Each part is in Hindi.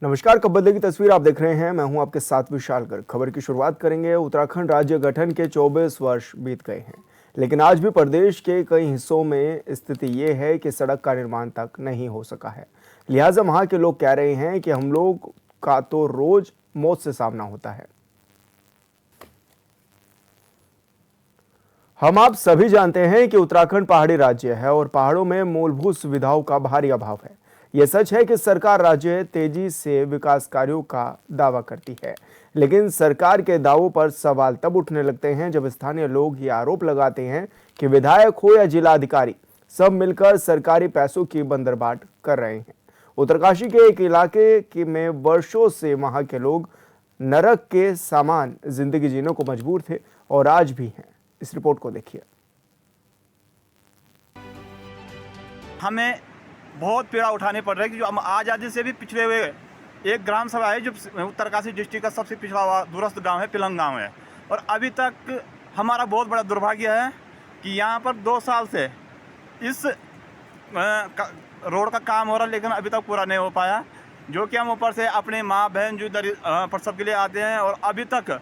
नमस्कार, कब बदले की तस्वीर आप देख रहे हैं। मैं हूं आपके साथ विशाल गर्ग। खबर की शुरुआत करेंगे। उत्तराखंड राज्य गठन के 24 वर्ष बीत गए हैं, लेकिन आज भी प्रदेश के कई हिस्सों में स्थिति ये है कि सड़क का निर्माण तक नहीं हो सका है। लिहाजा वहां के लोग कह रहे हैं कि हम लोग का तो रोज मौत से सामना होता है। हम आप सभी जानते हैं कि उत्तराखंड पहाड़ी राज्य है और पहाड़ों में मूलभूत सुविधाओं का भारी अभाव है। यह सच है कि सरकार राज्य तेजी से विकास कार्यों का दावा करती है, लेकिन सरकार के दावों पर सवाल तब उठने लगते हैं जब स्थानीय लोग ये आरोप लगाते हैं कि विधायक हो या जिला अधिकारी, सब मिलकर सरकारी पैसों की बंदरबाट कर रहे हैं। उत्तरकाशी के एक इलाके में वर्षों से वहां के लोग नरक के समान जिंदगी जीने को मजबूर थे और आज भी हैं। इस रिपोर्ट को देखिए। हमें बहुत पीड़ा उठाने पड़ रही है कि जो हम आज़ादी से भी पिछड़े हुए एक ग्राम सभा है जो उत्तरकाशी डिस्ट्रिक्ट का सबसे पिछड़ा हुआ दूरस्थ गांव है, पिलंग गांव है। और अभी तक हमारा बहुत बड़ा दुर्भाग्य है कि यहाँ पर 2 साल से इस रोड का काम हो रहा है, लेकिन अभी तक पूरा नहीं हो पाया। जो कि हम ऊपर से अपने माँ बहन जो प्रसव के लिए आते हैं और अभी तक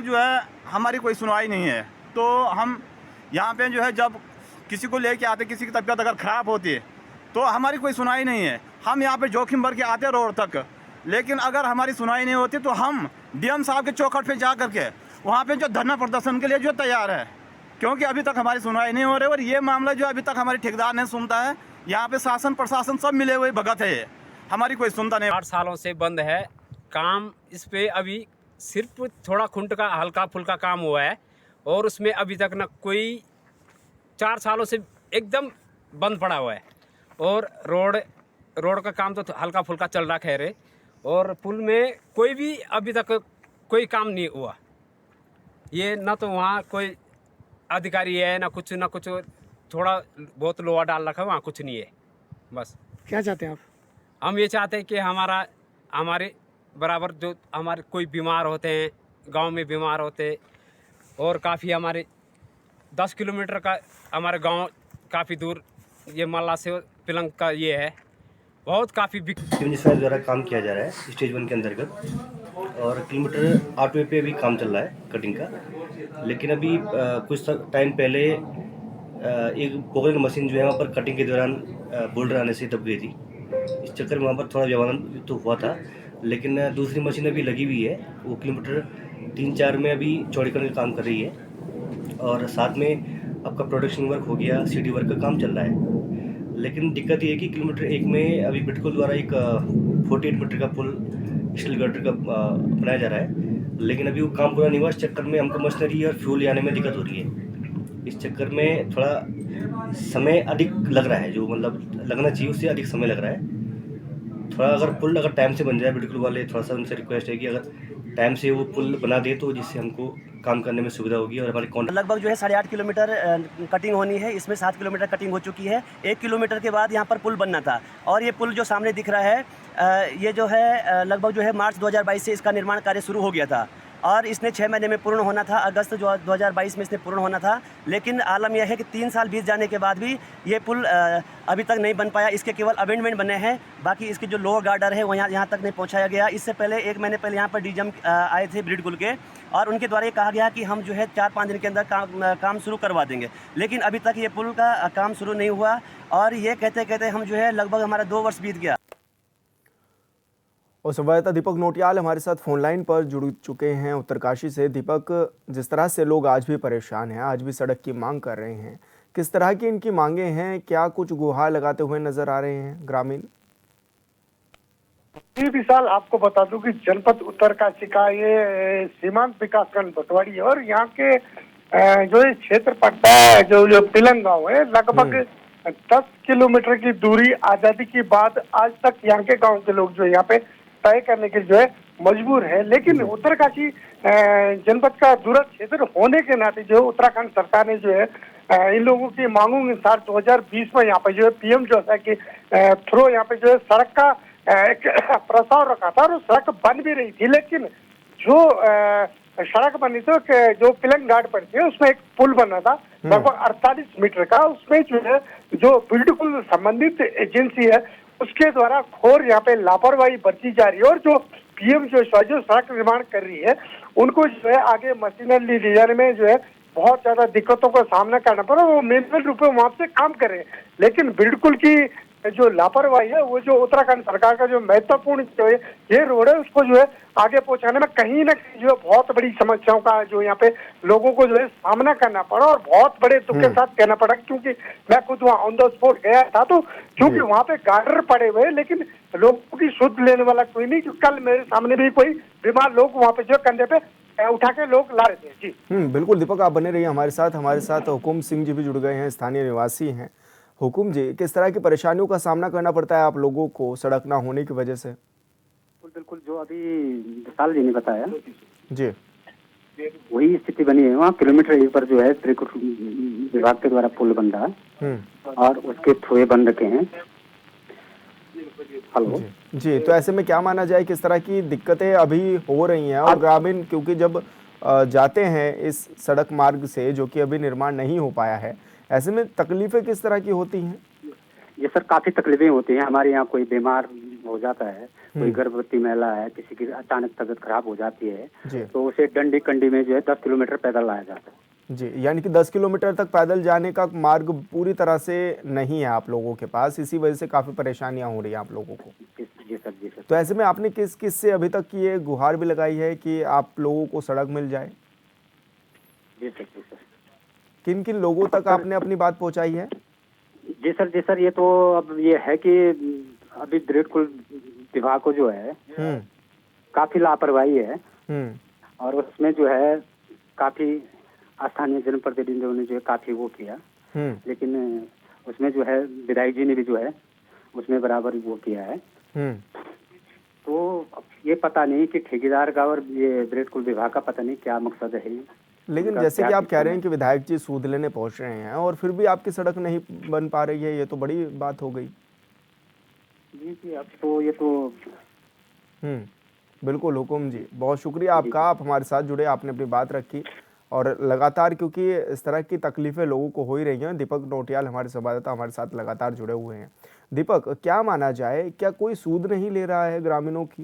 जो है हमारी कोई सुनवाई नहीं है। तो हम यहाँ पे जो है जब किसी को लेके आते, किसी की तबीयत अगर ख़राब होती है तो हमारी कोई सुनवाई नहीं है। हम यहाँ पे जोखिम भर के आते हैं रोड तक, लेकिन अगर हमारी सुनवाई नहीं होती तो हम डीएम साहब के चौखट पे जा करके वहाँ पे जो धरना प्रदर्शन के लिए जो तैयार है, क्योंकि अभी तक हमारी सुनवाई नहीं हो रही। और ये मामला जो अभी तक हमारी ठेकेदार नहीं सुनता है। यहाँ पे शासन प्रशासन सब मिले हुए भगत है, हमारी कोई सुनता नहीं। 8 सालों से बंद है काम। इस पे अभी सिर्फ थोड़ा खुंट का हल्का फुल्का काम हुआ है और उसमें अभी तक ना कोई 4 सालों से एकदम बंद पड़ा हुआ है। और रोड का काम तो हल्का फुल्का चल रहा खैर, और पुल में कोई भी अभी तक कोई काम नहीं हुआ। ये ना तो वहाँ कोई अधिकारी है ना कुछ थोड़ा बहुत लोहा डाल रखा है, वहाँ कुछ नहीं है। बस क्या चाहते हैं आप? हम ये चाहते हैं कि हमारे बराबर जो हमारे कोई बीमार होते हैं, गांव में बीमार होते, और काफ़ी हमारे 10 किलोमीटर का हमारे गांव काफ़ी दूर ये मल्ला से पिलंग का ये है, बहुत काफ़ी द्वारा काम किया जा रहा है स्टेज 1 के अंतर्गत। और किलोमीटर 8वें पे भी काम चल रहा है कटिंग का। लेकिन अभी कुछ टाइम पहले एक पोकलिंग मशीन जो है वहाँ पर कटिंग के दौरान बोल्डर आने से दब गई थी। इस चक्कर में वहाँ पर थोड़ा व्यवधान तो हुआ था, लेकिन दूसरी मशीन अभी लगी हुई है। वो किलोमीटर 3-4 में अभी चौड़ीकरण का काम कर रही है और साथ में आपका प्रोडक्शन वर्क हो गया, सीडी वर्क का काम चल रहा है। लेकिन दिक्कत ये है कि किलोमीटर 1 में अभी बिटको द्वारा एक 48 मीटर का पुल स्टील गर्डर का अपनाया जा रहा है, लेकिन अभी वो काम पूरा नहीं हुआ। इस चक्कर में हमको मशीनरी और फ्यूल आने में दिक्कत हो रही है। इस चक्कर में थोड़ा समय अधिक लग रहा है, जो मतलब लगना चाहिए उससे अधिक समय लग रहा है। थोड़ा अगर पुल अगर टाइम से बन जाए, बिल्कुल वाले थोड़ा सा उनसे रिक्वेस्ट है कि अगर टाइम से वो पुल बना दे तो जिससे हमको काम करने में सुविधा होगी। और हमारे लगभग जो है 8.5 किलोमीटर कटिंग होनी है। इसमें 7 किलोमीटर कटिंग हो चुकी है। 1 किलोमीटर के बाद यहाँ पर पुल बनना था, और ये पुल जो सामने दिख रहा है ये जो है लगभग जो है मार्च 2022 से इसका निर्माण कार्य शुरू हो गया था और इसने 6 महीने में पूर्ण होना था। अगस्त 2022 में इसने पूर्ण होना था। लेकिन आलम यह है कि 3 साल बीत जाने के बाद भी ये पुल अभी तक नहीं बन पाया। इसके केवल अमेंडमेंट बने हैं, बाकी इसके जो लोअर गार्डर है वो यहाँ तक नहीं पहुँचाया गया। इससे पहले 1 महीने पहले यहाँ पर डीजम आए थे ब्रिडकुल के, और उनके द्वारा ये कहा गया कि हम जो है 4-5 दिन के अंदर काम शुरू करवा देंगे। लेकिन अभी तक ये पुल का काम शुरू नहीं हुआ, और ये कहते हम जो है लगभग हमारा 2 वर्ष बीत गया। और संवाददाता दीपक नोटियाल हमारे साथ फोन लाइन पर जुड़ चुके हैं उत्तरकाशी से। दीपक, जिस तरह से लोग आज भी परेशान हैं, आज भी सड़क की मांग कर रहे हैं, किस तरह की इनकी मांगे हैं? क्या कुछ गुहार लगाते हुए नजर आ रहे हैं ग्रामीण? जी विशाल, आपको बता दूं कि जनपद उत्तरकाशी का ये सीमांत विकासखंड भटवाड़ी है, और यहाँ के जो ये क्षेत्र पड़ता है जो पिलंग गाँव है, लगभग 10 किलोमीटर की दूरी आजादी के बाद आज तक यहाँ के गाँव के लोग जो यहाँ पे तय करने के जो है मजबूर है। लेकिन उत्तरकाशी जनपद का दूरस्थ क्षेत्र होने के नाते जो उत्तराखंड सरकार ने जो है इन लोगों की मांगों के अनुसार 2020 में यहाँ पे जो है पीएम जो है कि थ्रू यहाँ पे जो है सड़क का एक प्रस्ताव रखा था, और सड़क बन भी रही थी। लेकिन जो सड़क बनी तो जो पिलंग घाट पर थी उसमें एक पुल बना था लगभग 48 मीटर का। उसमें जो है जो बिल्कुल संबंधित एजेंसी है उसके द्वारा घोर यहाँ पे लापरवाही बरती जा रही है। और जो पीएम जो सड़क निर्माण कर रही है, उनको जो है आगे मशीनरी ले जाने में जो है बहुत ज्यादा दिक्कतों का सामना करना पड़ा। वो मैनुअल रूप में वहां से काम कर रहे हैं, लेकिन बिल्कुल की जो लापरवाही है, वो जो उत्तराखंड सरकार का जो महत्वपूर्ण जो है ये रोड है, उसको जो है आगे पहुंचाने में कहीं ना कहीं जो है बहुत बड़ी समस्याओं का जो यहाँ पे लोगों को जो है सामना करना पड़ा। और बहुत बड़े दुख के साथ कहना पड़ा, क्योंकि मैं खुद वहाँ ऑन द स्पॉट गया था, तो क्योंकि वहाँ पे गार्डर पड़े हुए, लेकिन लोगों की शुद्ध लेने वाला कोई नहीं। कल मेरे सामने भी कोई बीमार लोग वहाँ पे जो कंधे पे उठा के लोग ला रहे थे। जी बिल्कुल दीपक, आप बने रहिए हमारे साथ हुकुम सिंह जी भी जुड़ गए हैं, स्थानीय निवासी हैं। हुकुम जी, किस तरह की परेशानियों का सामना करना पड़ता है आप लोगों को सड़क ना होने की वजह से? बिल्कुल, जो अभी विशाल जी ने बताया जी, वही स्थिति बनी है। वहाँ किलोमीटर 1 पर जो है विभाग के द्वारा पुल बन रहा है और उसके थोड़े बन रखे हैं। हेलो जी, तो ऐसे में क्या माना जाए, किस तरह की दिक्कतें अभी हो रही हैं? और ग्रामीण क्योंकि जब जाते हैं इस सड़क मार्ग से, जो कि अभी निर्माण नहीं हो पाया है, ऐसे में तकलीफें किस तरह की होती हैं? ये सर काफी तकलीफें होती हैं। हमारे यहाँ कोई बीमार हो जाता है, कोई गर्भवती महिला है, किसी की अचानक तबीयत खराब हो जाती है, तो उसे डंडी कंडी में जो है 10 किलोमीटर पैदल लाया जाता है। जी, यानी कि 10 किलोमीटर तक पैदल जाने का मार्ग पूरी तरह से नहीं है आप लोगों के पास, इसी वजह से काफी परेशानियां हो रही हैं आप लोगों को। जी सर। तो ऐसे में आपने किस किस से अभी तक ये गुहार भी लगाई है कि आप लोगों को सड़क मिल जाए? जी सर। किन किन लोगों तक आपने अपनी बात पहुंचाई है? जी सर, ये तो अब ये है कि अभी दृढ़कुल विभाग को जो है काफी लापरवाही है और उसमें जो है काफी स्थानीय जनप्रतिनिधियों ने जो है काफी वो किया, लेकिन उसमें जो है विधायक जी ने भी जो है उसमें बराबर वो किया है। तो ये पता नहीं कि ठेकेदार का और ये दृढ़कुल विभाग का पता नहीं क्या मकसद है। लेकिन जैसे कि आप कह रहे हैं कि विधायक जी सूद लेने पहुंच रहे हैं और फिर भी आपकी सड़क नहीं बन पा रही है, ये तो बड़ी बात हो गई। जी अब तो ये तो बिल्कुल हुकुम जी, बहुत शुक्रिया आपका, आप हमारे साथ जुड़े, आपने अपनी बात रखी। और लगातार क्योंकि इस तरह की तकलीफें लोगों को हो ही रही हैं, दीपक नोटियाल हमारे संवाददाता हमारे साथ लगातार जुड़े हुए हैं। दीपक, क्या माना जाए, क्या कोई सूद नहीं ले रहा है ग्रामीणों की?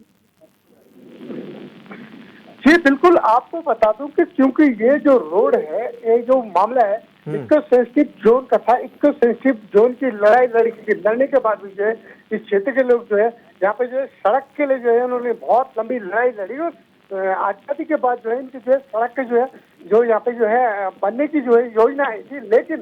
जी बिल्कुल, आपको बता दूं कि क्योंकि ये जो रोड है, ये जो मामला है, इको सेंसिटिव जोन का था। इको सेंसिटिव जोन की लड़ने के बाद भी जो है इस क्षेत्र के लोग जो है यहाँ पे जो है सड़क के लिए जो है उन्होंने बहुत लंबी लड़ाई लड़ी। और आजादी के बाद जो है इनकी जो है सड़क के जो यहाँ पे जो है बनने की जो है योजना आई थी, लेकिन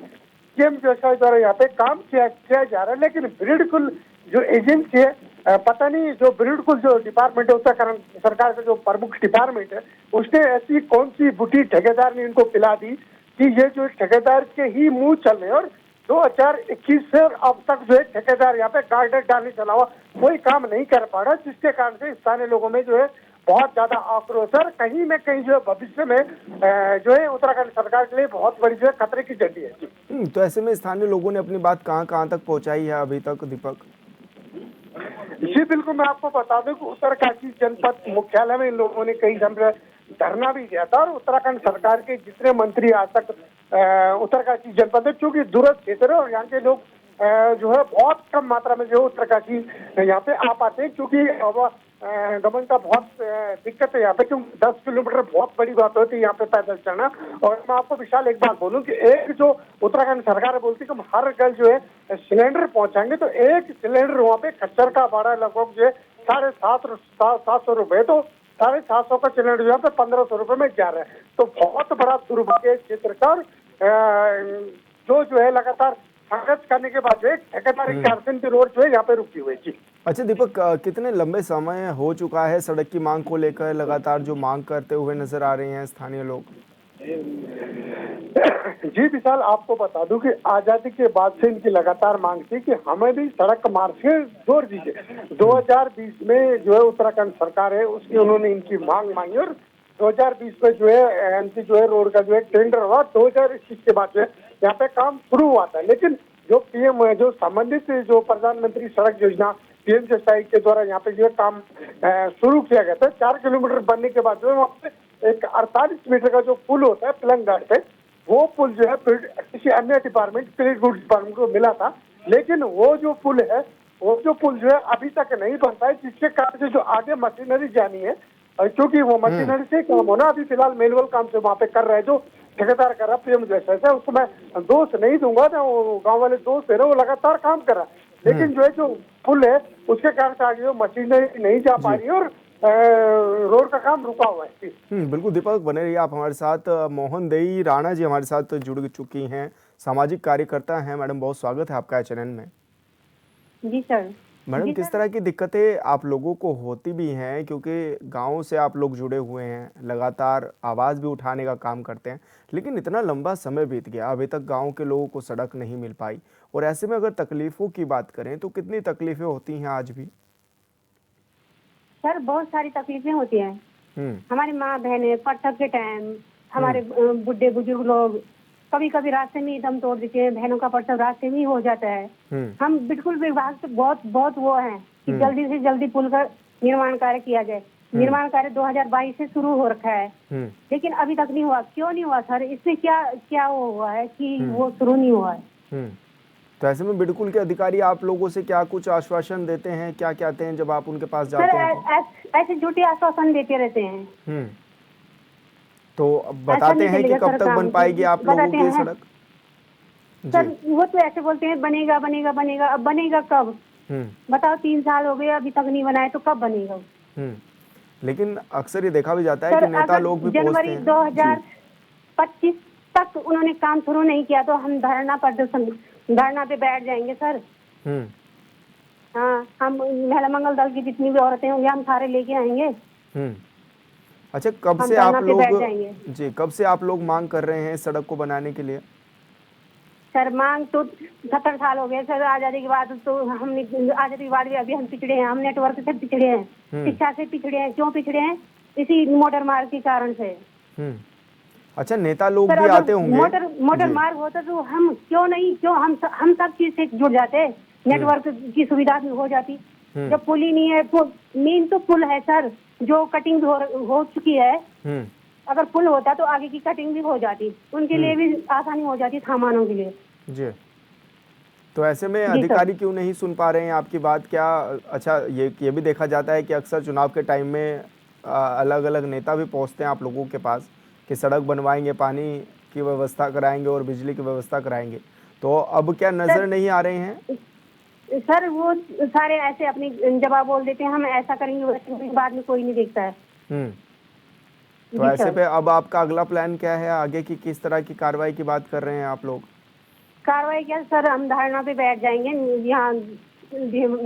पीएम जोशी द्वारा यहाँ पे काम किया जा रहा है। लेकिन बिल्कुल जो एजेंसी है, पता नहीं जो बिल्कुल जो डिपार्टमेंट है उत्तराखंड सरकार का जो प्रमुख डिपार्टमेंट है, उसने ऐसी कौन सी बूटी ठेकेदार ने इनको पिला दी कि ये जो ठेकेदार के ही मुंह चल रहे हैं। और 2021 से अब तक जो है ठेकेदार यहाँ पे गार्डर डालने चला हुआ कोई काम नहीं कर पा रहा, जिसके कारण से स्थानीय लोगों में जो है बहुत ज्यादा आक्रोश है। कहीं न कहीं जो है भविष्य में जो है उत्तराखंड सरकार के लिए बहुत बड़ी जो है खतरे की घंटी है। तो ऐसे में स्थानीय लोगों ने अपनी बात कहाँ तक पहुंचाई है अभी तक, दीपक? जी बिल्कुल, मैं आपको बता दूं कि उत्तरकाशी जनपद मुख्यालय में इन लोगों ने कई धरना भी दिया था। और उत्तराखंड सरकार के जितने मंत्री आज तक उत्तरकाशी जनपद में, क्योंकि दूरस्थ क्षेत्र है और यहाँ के लोग जो है बहुत कम मात्रा में जो है उत्तरकाशी यहाँ पे आ पाते हैं, क्योंकि गमन का बहुत दिक्कत है यहाँ पे, क्योंकि 10 किलोमीटर बहुत बड़ी बात होती है यहाँ पे पैदल चलना। और मैं आपको विशाल एक बात बोलूं कि एक जो उत्तराखंड सरकार बोलती है कि हम हर घर जो है सिलेंडर पहुंचाएंगे, तो एक सिलेंडर वहाँ पे खच्चर का भाड़ा लगभग जो है 750 रुपए, तो 750 का सिलेंडर यहाँ पे 1500 रुपए में जा रहा है। तो बहुत बड़ा दुर्भाग्य क्षेत्र का। जो है लगातार संघर्ष करने के बाद जो है ठेकेदार की रोड जो है यहाँ पे रुकी हुई। जी अच्छा दीपक, कितने लंबे समय हो चुका है सड़क की मांग को लेकर लगातार जो मांग करते हुए नजर आ रहे हैं स्थानीय लोग? जी विशाल, आपको बता दूं कि आजादी के बाद से इनकी लगातार मांग थी कि हमें भी सड़क मार्ग से जोड़ दीजिए। 2020 में जो है उत्तराखंड सरकार है उसकी उन्होंने इनकी मांग मांगी और 2020 में जो है एमसी जो है रोड का जो है टेंडर हुआ। 2021 के बाद जो है यहाँ पे काम शुरू हुआ था, लेकिन जो पीएम जो संबंधित जो प्रधानमंत्री सड़क योजना पीएम जोशी के द्वारा यहाँ पे जो है काम शुरू किया गया था। 4 किलोमीटर बनने के बाद जो है वहाँ पे एक 48 मीटर का जो पुल होता है पिलंग घाट पे, वो पुल जो है किसी अन्य डिपार्टमेंट, स्पिरिट गुड्स डिपार्टमेंट को मिला था, लेकिन वो जो पुल है वो जो पुल जो है अभी तक नहीं बनता है, जिसके कारण से जो आगे मशीनरी जानी है, क्योंकि वो मशीनरी से काम होना, अभी फिलहाल मैनुअल काम से वहाँ पे कर रहे हैं जो ठेकेदार कर रहा है पीएम जैसा है, उसको मैं दोष नहीं दूंगा ना, वो गाँव वाले दोष दे रहे, वो लगातार काम कर रहा है, लेकिन जो है जो पुल है उसके कारण से आगे मशीनरी नहीं जा पा रही है और रोड का काम रुका हुआ है। बिल्कुल दीपक, बने रहिए आप हमारे साथ। मोहन देई राणा जी हमारे साथ जुड़ चुकी हैं, सामाजिक कार्यकर्ता हैं। मैडम, बहुत स्वागत है आपका चैनल में। जी सर। मैडम, किस तरह की दिक्कतें आप लोगों को होती भी हैं, क्योंकि गांव से आप लोग जुड़े हुए हैं, लगातार आवाज़ भी उठाने का काम करते हैं, लेकिन इतना लंबा समय बीत गया, अभी तक गांव के लोगों को सड़क नहीं मिल पाई, और ऐसे में अगर तकलीफ़ों की बात करें तो कितनी तकलीफ़ें होती हैं आज भी? सर बहुत सारी तकलीफें होती हैं। हमारी माँ बहनें प्रसव के टाइम, हमारे बुढ़े बुजुर्ग लोग कभी कभी रास्ते में ही दम तोड़ देते हैं, बहनों का प्रसव रास्ते में ही हो जाता है। हम बिल्कुल विभाग से बहुत वो हैं कि जल्दी से जल्दी पुल का निर्माण कार्य किया जाए। निर्माण कार्य 2022 से शुरू हो रखा है, लेकिन अभी तक नहीं हुआ। क्यों नहीं हुआ सर? इसमें क्या वो हुआ है कि वो शुरू नहीं हुआ है? तो ऐसे में बिल्कुल के अधिकारी आप लोगों से क्या कुछ आश्वासन देते हैं, क्या कहते हैं जब आप उनके पास जाते हैं? सर ऐसे झूठे आश्वासन देते रहते हैं। तो बताते हैं कि कब तक बन पाएगी आप लोगों की सड़क? सर वो तो ऐसे बोलते हैं बनेगा बनेगा बनेगा, अब बनेगा कब? बताओ, 3 साल हो गए अभी तक नहीं बना है, तो कब बनेगा? लेकिन अक्सर ये देखा भी जाता है कि नेता लोग भी जनवरी 2025 तक उन्होंने काम शुरू नहीं किया तो हम धरना पे बैठ जाएंगे सर। हाँ, हम महिला मंगल दल की जितनी भी औरतें होंगी हम सारे लेके आएंगे। अच्छा, कब से आप लोग मांग कर रहे हैं सड़क को बनाने के लिए? सर मांग तो 70 साल हो गए सर। आजादी के बाद तो हमने, आजादी के बाद भी अभी हम पिछड़े हैं, हम नेटवर्क से पिछड़े हैं, शिक्षा से पिछड़े हैं। क्यों पिछड़े हैं? इसी मोटर मार्ग के कारण से। अच्छा, नेता लोग भी आते होंगे? मोटर मार्ग होता तो हम क्यों हम सब चीज से जुड़ जाते, नेटवर्क की सुविधा भी हो जाती। जब पुल ही नहीं है, मेन तो पुल है सर, जो कटिंग हो चुकी है। अगर पुल होता तो आगे की कटिंग भी हो जाती, उनके लिए भी आसानी हो जाती, सामानों के लिए। जी, तो ऐसे में अधिकारी क्यों नहीं सुन पा रहे हैं आपकी बात? क्या अच्छा, ये भी देखा जाता है कि अक्सर चुनाव के टाइम में अलग अलग नेता भी पहुंचते हैं आप लोगों के पास कि सड़क बनवाएंगे, पानी की व्यवस्था कराएंगे और बिजली की व्यवस्था कराएंगे, तो अब क्या नजर नहीं आ रहे हैं? सर वो सारे ऐसे अपनी जवाब बोल देते हैं, हम ऐसा करेंगे वैसे, बाद में कोई नहीं देखता है। तो ऐसे पे अब आपका अगला प्लान क्या है आगे की? किस तरह की कार्रवाई की बात कर रहे हैं आप लोग? कार्रवाई क्या सर, हम धरना पे बैठ जाएंगे, यहाँ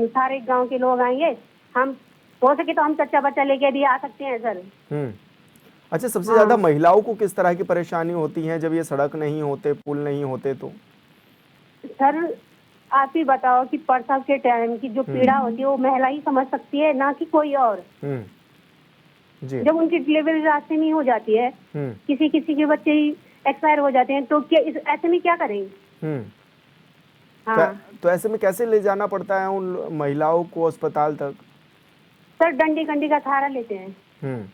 सारे गांव के लोग आएंगे, हम हो सके तो हम कच्चा बच्चा लेके भी आ सकते हैं सर। अच्छा, सबसे ज्यादा महिलाओं को किस तरह की परेशानी होती है जब ये सड़क नहीं होते, पुल नहीं होते? तो सर आप ही बताओ कि प्रसव के टाइम की जो पीड़ा होती है वो महिला ही समझ सकती है, ना कि कोई और। जी। जब उनकी डिलीवरी रास्ते में हो जाती है, किसी के बच्चे ही एक्सपायर हो जाते हैं, तो क्या ऐसे में क्या करेंगे? हाँ। तो ऐसे में कैसे ले जाना पड़ता है उन महिलाओं को अस्पताल तक? सर डंडी कंडी का सहारा लेते हैं।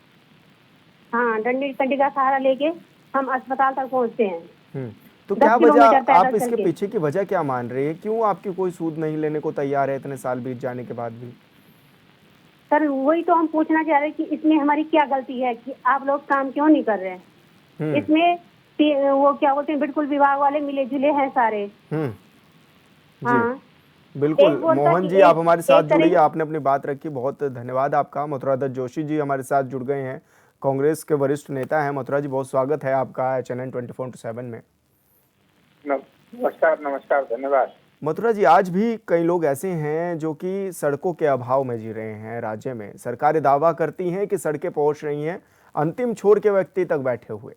हाँ, डंडी कंडी का सहारा लेके हम अस्पताल तक पहुँचते हैं। तो क्या वजह, आप इसके पीछे की वजह क्या मान रहे हैं? क्यों आपकी कोई सूद नहीं लेने को तैयार है इतने साल बीत जाने के बाद भी? सर वही तो हम पूछना चाह रहे हैं कि इसमें हमारी क्या गलती है कि आप लोग काम क्यों नहीं कर रहे हैं? इसमें वो क्या बोलते हैं, बिल्कुल विभाग वाले मिले जुले हैं सारे। हाँ बिल्कुल। मोहन जी, आप हमारे साथ जुड़िए, आपने अपनी बात रखी, बहुत धन्यवाद आपका। मथुरा दत्त जोशी जी हमारे साथ जुड़ गए हैं, कांग्रेस के वरिष्ठ नेता हैं। मथुरा जी, बहुत स्वागत है आपका चैनल 24/7 में। नमस्कार, धन्यवाद। मथुरा जी, आज भी कई लोग ऐसे हैं जो कि सड़कों के अभाव में जी रहे हैं राज्य में। सरकारें दावा करती हैं कि सड़कें पहुंच रही हैं अंतिम छोर के व्यक्ति तक बैठे हुए,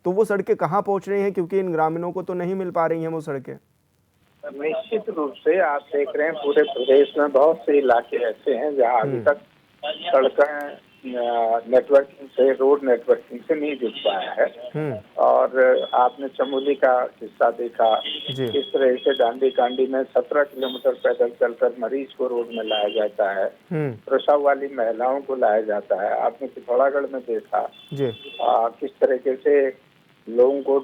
तो वो सड़कें कहां पहुंच रही हैं? क्योंकि इन ग्रामीणों को तो नहीं मिल पा रही हैं वो सड़कें। निश्चित रूप से आप देख रहे हैं पूरे प्रदेश में बहुत से इलाके ऐसे हैं जहां अभी तक सड़कें नेटवर्किंग से, रोड नेटवर्किंग से नहीं जुड़ पाया है। और आपने चमोली का किस्सा देखा, किस तरह से डांडी कांडी में 17 किलोमीटर पैदल चलकर मरीज को रोड में लाया जाता है, प्रसव वाली महिलाओं को लाया जाता है। आपने पिथौरागढ़ में देखा किस तरीके से लोगों को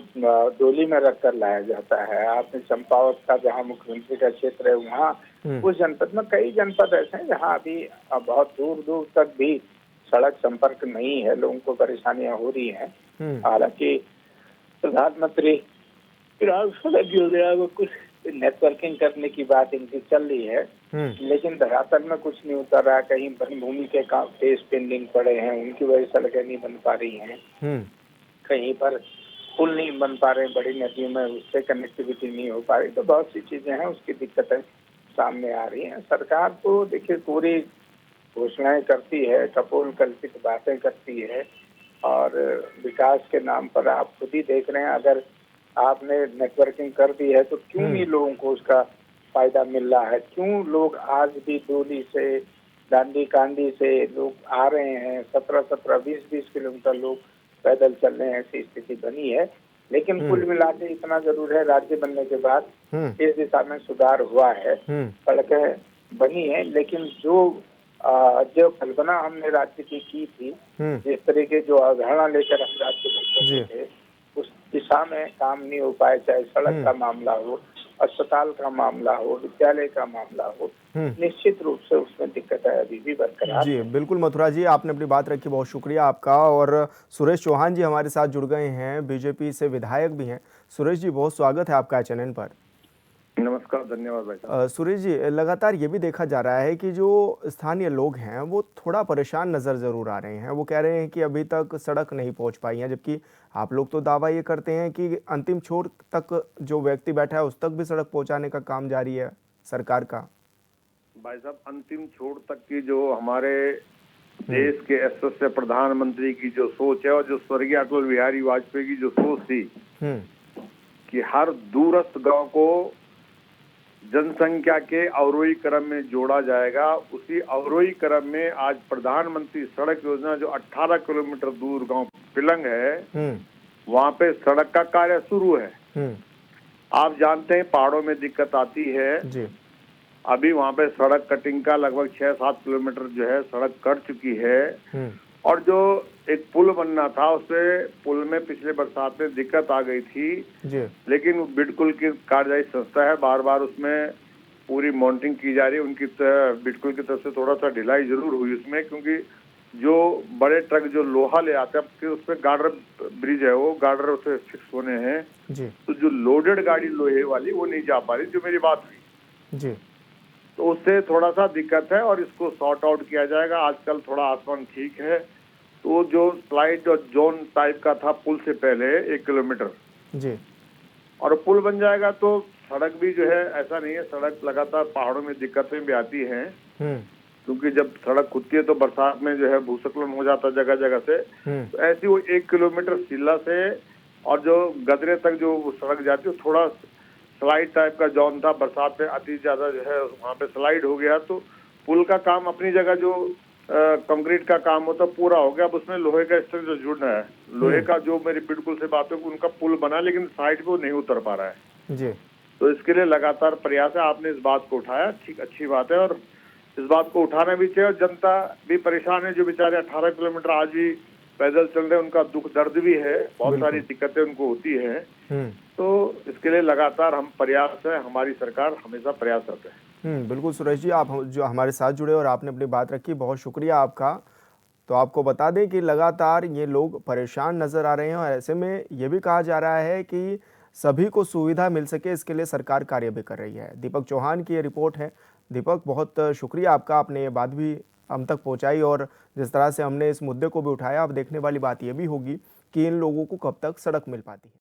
डोली में रखकर लाया जाता है। आपने चंपावत का जहाँ मुख्यमंत्री का क्षेत्र है वहाँ उस जनपद में कई जनपद ऐसे हैं जहाँ अभी बहुत दूर दूर तक भी सड़क संपर्क नहीं है, लोगों को परेशानियां हो रही हैं। हालांकि प्रधानमंत्री ग्राम सड़क योजना में कुछ नेटवर्किंग करने की बात इनकी चल रही है, लेकिन धरातल में कुछ नहीं उतर रहा। कहीं वन भूमि के काम केस पेंडिंग पड़े हैं, उनकी वजह से सड़कें नहीं बन पा रही हैं। कहीं पर पुल नहीं बन पा रहे, बड़ी नदियों में उससे कनेक्टिविटी नहीं हो पा रही। तो बहुत सी चीजें हैं, उसकी दिक्कतें सामने आ रही हैं। सरकार तो देखिए पूरी घोषणाएं करती है, कपोल कल्पित बातें करती है, और विकास के नाम पर आप खुद ही देख रहे हैं, अगर आपने नेटवर्किंग कर दी है तो क्यों नहीं लोगों को उसका फायदा मिल रहा है? क्यों लोग आज भी डोली से, डांडी कांडी से लोग आ रहे हैं? 17-17, 20-20 किलोमीटर लोग पैदल चल रहे हैं, ऐसी स्थिति बनी है। लेकिन कुल मिला के इतना जरूर है, राज्य बनने के बाद इस दिशा में सुधार हुआ है, सड़कें बनी है। लेकिन जो कल्पना हमने राज्य की थी, जिस तरह के जो अवधारणा लेकर हम राज्य बनते थे, उस दिशा में काम नहीं हो पाए। चाहे सड़क का मामला हो, अस्पताल का मामला हो, विद्यालय का मामला हो, निश्चित रूप से उसमें दिक्कतें अभी भी बरकरार। जी बिल्कुल मथुरा जी, आपने अपनी बात रखी, बहुत शुक्रिया आपका। और सुरेश चौहान जी हमारे साथ जुड़ गए हैं, बीजेपी से विधायक भी हैं। सुरेश जी, बहुत स्वागत है आपका चैनल पर। नमस्कार, धन्यवाद भाई साहब। सुरेश जी, लगातार ये भी देखा जा रहा है कि जो स्थानीय लोग हैं वो थोड़ा परेशान नज़र ज़रूर आ रहे हैं। वो कह रहे हैं कि अभी तक सड़क नहीं पहुंच पाई है, जबकि आप लोग तो दावा ये करते हैं कि अंतिम छोर तक जो व्यक्ति बैठा है उस तक भी सड़क पहुंचाने का काम जारी है सरकार का। भाई साहब, अंतिम छोर तक की जो हमारे देश के यशस्वी प्रधानमंत्री की जो सोच है, और जो स्वर्गीय अटल बिहारी वाजपेयी की जो सोच थी कि हर दूरस्थ गांव को जनसंख्या के अवरोही क्रम में जोड़ा जाएगा, उसी अवरोही क्रम में आज प्रधानमंत्री सड़क योजना जो 18 किलोमीटर दूर गांव पिलंग है, वहां पे सड़क का कार्य शुरू है। आप जानते हैं पहाड़ों में दिक्कत आती है जी। अभी वहां पे सड़क कटिंग का लगभग 6-7 किलोमीटर जो है सड़क कट चुकी है, और जो एक पुल बनना था उसपे पुल में पिछले बरसात में दिक्कत आ गई थी जी। लेकिन बिडकुल की कार्यदायी संस्था है, बार बार उसमें पूरी मॉनिटरिंग की जा रही है। उनकी बिडकुल की तरफ से थोड़ा सा ढिलाई जरूर हुई उसमें, क्योंकि जो बड़े ट्रक जो लोहा ले आते हैं उस पर गार्डर ब्रिज है, वो गार्डर उसे फिक्स होने हैं, तो जो लोडेड गाड़ी लोहे वाली वो नहीं जा पा रही, जो मेरी बात हुई जी। तो उससे थोड़ा सा दिक्कत है और इसको सॉर्ट आउट किया जाएगा। आजकल थोड़ा आसमान ठीक है, तो जो स्लाइड और जोन टाइप का था पुल से पहले 1 किलोमीटर जी, और पुल बन जाएगा तो सड़क भी जो है, ऐसा नहीं है, सड़क लगातार पहाड़ों में दिक्कतें भी आती हैं, क्योंकि जब सड़क खुदती है तो बरसात में जो है भूस्खलन हो जाता है जगह जगह से, तो ऐसी वो 1 किलोमीटर सिल्ला से और जो गदरे तक जो सड़क जाती है थोड़ा स्लाइड टाइप का जोन था, बरसात में अति ज्यादा जो है वहाँ पे स्लाइड हो गया, तो पुल का काम अपनी जगह जो कंक्रीट का काम होता पूरा हो गया। अब उसमें लोहे का स्ट्रक्चर जुड़ना है, लोहे का जो मेरी बिल्कुल से बात है उनका पुल बना, लेकिन साइड पे वो नहीं उतर पा रहा है जी। तो इसके लिए लगातार प्रयास है। आपने इस बात को उठाया, ठीक, अच्छी बात है, और इस बात को उठाना भी चाहिए। और जनता भी परेशान है, जो बेचारे 18 किलोमीटर आज भी पैदल चल रहे हैं, उनका दुख दर्द भी है, बहुत सारी दिक्कतें उनको होती है, तो इसके लिए लगातार हम प्रयास है, हमारी सरकार हमेशा प्रयासरत है। बिल्कुल सुरेश जी, आप जो हमारे साथ जुड़े और आपने अपनी बात रखी, बहुत शुक्रिया आपका। तो आपको बता दें कि लगातार ये लोग परेशान नज़र आ रहे हैं, और ऐसे में ये भी कहा जा रहा है कि सभी को सुविधा मिल सके, इसके लिए सरकार कार्य भी कर रही है। दीपक चौहान की ये रिपोर्ट है। दीपक, बहुत शुक्रिया आपका, आपने ये बात भी हम तक पहुंचाई, और जिस तरह से हमने इस मुद्दे को भी उठाया, अब देखने वाली बात ये भी होगी कि इन लोगों को कब तक सड़क मिल पाती है।